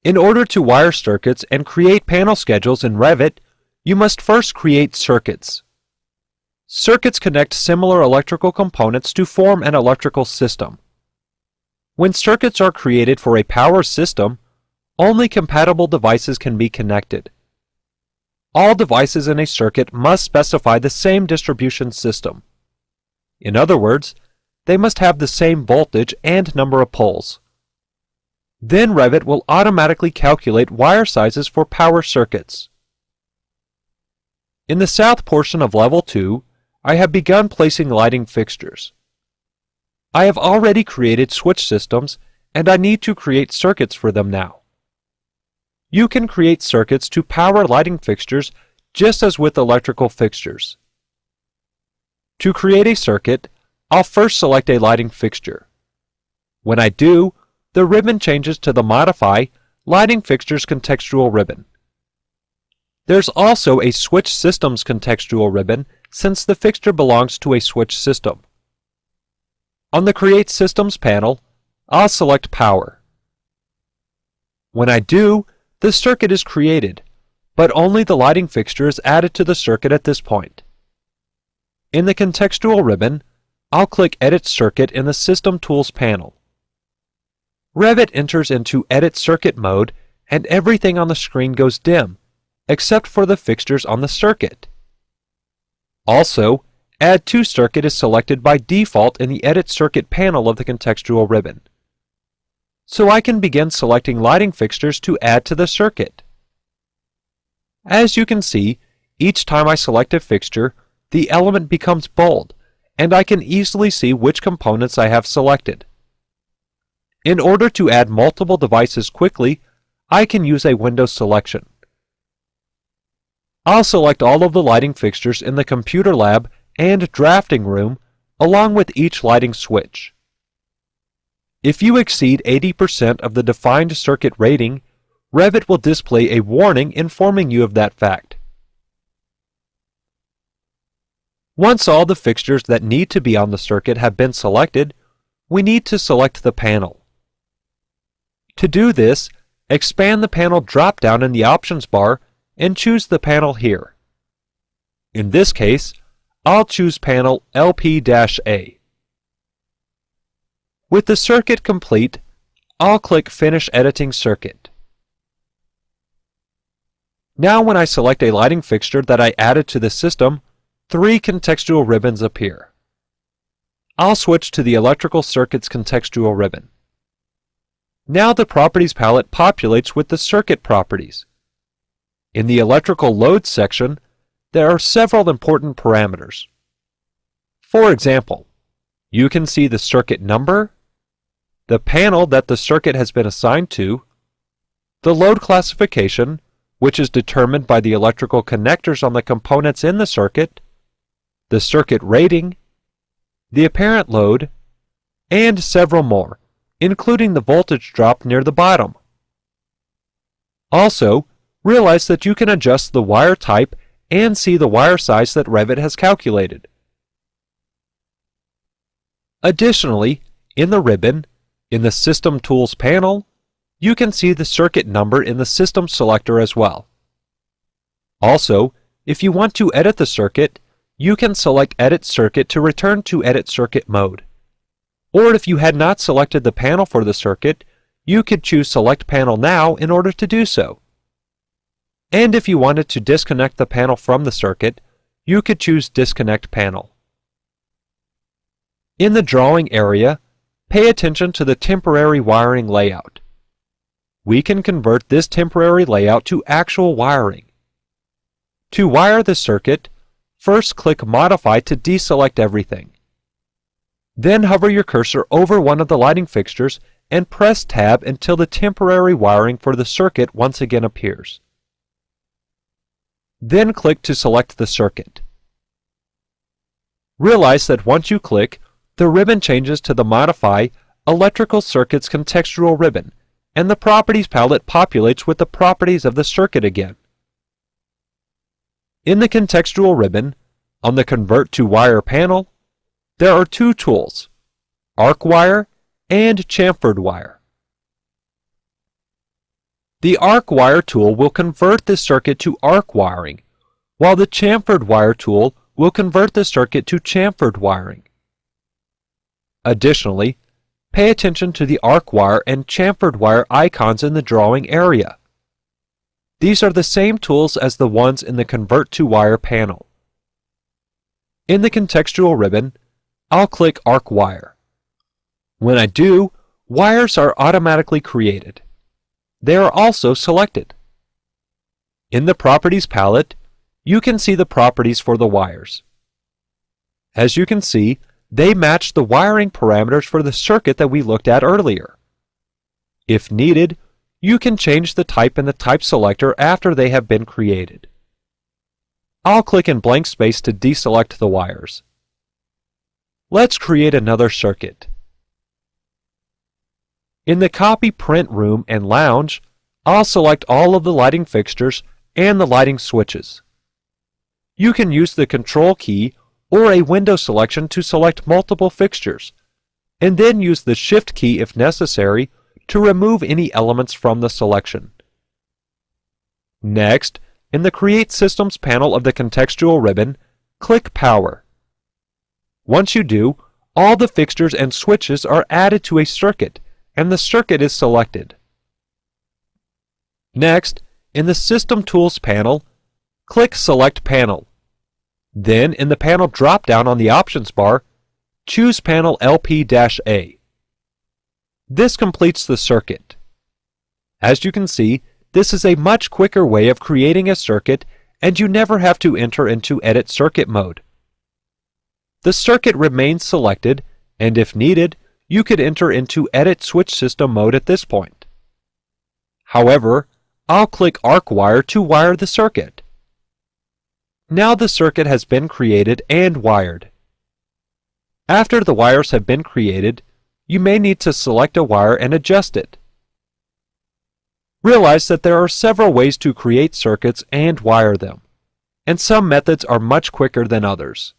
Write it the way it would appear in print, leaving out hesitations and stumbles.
In order to wire circuits and create panel schedules in Revit, you must first create circuits. Circuits connect similar electrical components to form an electrical system. When circuits are created for a power system, only compatible devices can be connected. All devices in a circuit must specify the same distribution system. In other words, they must have the same voltage and number of poles. Then Revit will automatically calculate wire sizes for power circuits. In the south portion of Level 2, I have begun placing lighting fixtures. I have already created switch systems, and I need to create circuits for them now. You can create circuits to power lighting fixtures just as with electrical fixtures. To create a circuit, I'll first select a lighting fixture. When I do, the ribbon changes to the Modify Lighting Fixtures contextual ribbon. There's also a Switch Systems contextual ribbon since the fixture belongs to a switch system. On the Create Systems panel, I'll select Power. When I do, the circuit is created, but only the lighting fixture is added to the circuit at this point. In the contextual ribbon, I'll click Edit Circuit in the System Tools panel. Revit enters into Edit Circuit mode and everything on the screen goes dim, except for the fixtures on the circuit. Also, Add to Circuit is selected by default in the Edit Circuit panel of the contextual ribbon. So I can begin selecting lighting fixtures to add to the circuit. As you can see, each time I select a fixture, the element becomes bold, and I can easily see which components I have selected. In order to add multiple devices quickly, I can use a window selection. I'll select all of the lighting fixtures in the computer lab and drafting room along with each lighting switch. If you exceed 80% of the defined circuit rating, Revit will display a warning informing you of that fact. Once all the fixtures that need to be on the circuit have been selected, we need to select the panel. To do this, expand the panel drop-down in the options bar and choose the panel here. In this case, I'll choose panel LP-A. With the circuit complete, I'll click Finish Editing Circuit. Now when I select a lighting fixture that I added to the system, 3 contextual ribbons appear. I'll switch to the Electrical Circuits contextual ribbon. Now the Properties palette populates with the circuit properties. In the Electrical Loads section, there are several important parameters. For example, you can see the circuit number, the panel that the circuit has been assigned to, the load classification, which is determined by the electrical connectors on the components in the circuit circuit rating, the apparent load, and several more, including the voltage drop near the bottom. Also, realize that you can adjust the wire type and see the wire size that Revit has calculated. Additionally, in the ribbon, in the System Tools panel, you can see the circuit number in the System Selector as well. Also, if you want to edit the circuit, you can select Edit Circuit to return to Edit Circuit mode. Or if you had not selected the panel for the circuit, you could choose Select Panel Now in order to do so. And if you wanted to disconnect the panel from the circuit, you could choose Disconnect Panel. In the drawing area, pay attention to the temporary wiring layout. We can convert this temporary layout to actual wiring. To wire the circuit, first click Modify to deselect everything. Then hover your cursor over one of the lighting fixtures and press Tab until the temporary wiring for the circuit once again appears. Then click to select the circuit. Realize that once you click, the ribbon changes to the Modify Electrical Circuits contextual ribbon, and the Properties palette populates with the properties of the circuit again. In the contextual ribbon, on the Convert to Wire panel, there are 2 tools, Arc Wire and Chamfered Wire. The arc wire tool will convert the circuit to arc wiring, while the chamfered wire tool will convert the circuit to chamfered wiring. Additionally, pay attention to the arc wire and chamfered wire icons in the drawing area. These are the same tools as the ones in the Convert to Wire panel. In the contextual ribbon, I'll click Arc Wire. When I do, wires are automatically created. They are also selected. In the Properties palette, you can see the properties for the wires. As you can see, they match the wiring parameters for the circuit that we looked at earlier. If needed, you can change the type in the type selector after they have been created. I'll click in blank space to deselect the wires. Let's create another circuit. In the Copy Print Room and Lounge, I'll select all of the lighting fixtures and the lighting switches. You can use the Control key or a window selection to select multiple fixtures, and then use the Shift key if necessary to remove any elements from the selection. Next, in the Create Systems panel of the contextual ribbon, click Power. Once you do, all the fixtures and switches are added to a circuit, and the circuit is selected. Next, in the System Tools panel, click Select Panel. Then, in the panel drop-down on the options bar, choose Panel LP-A. This completes the circuit. As you can see, this is a much quicker way of creating a circuit, and you never have to enter into Edit Circuit mode. The circuit remains selected, and if needed, you could enter into Edit Switch System mode at this point. However, I'll click Arc Wire to wire the circuit. Now the circuit has been created and wired. After the wires have been created, you may need to select a wire and adjust it. Realize that there are several ways to create circuits and wire them, and some methods are much quicker than others.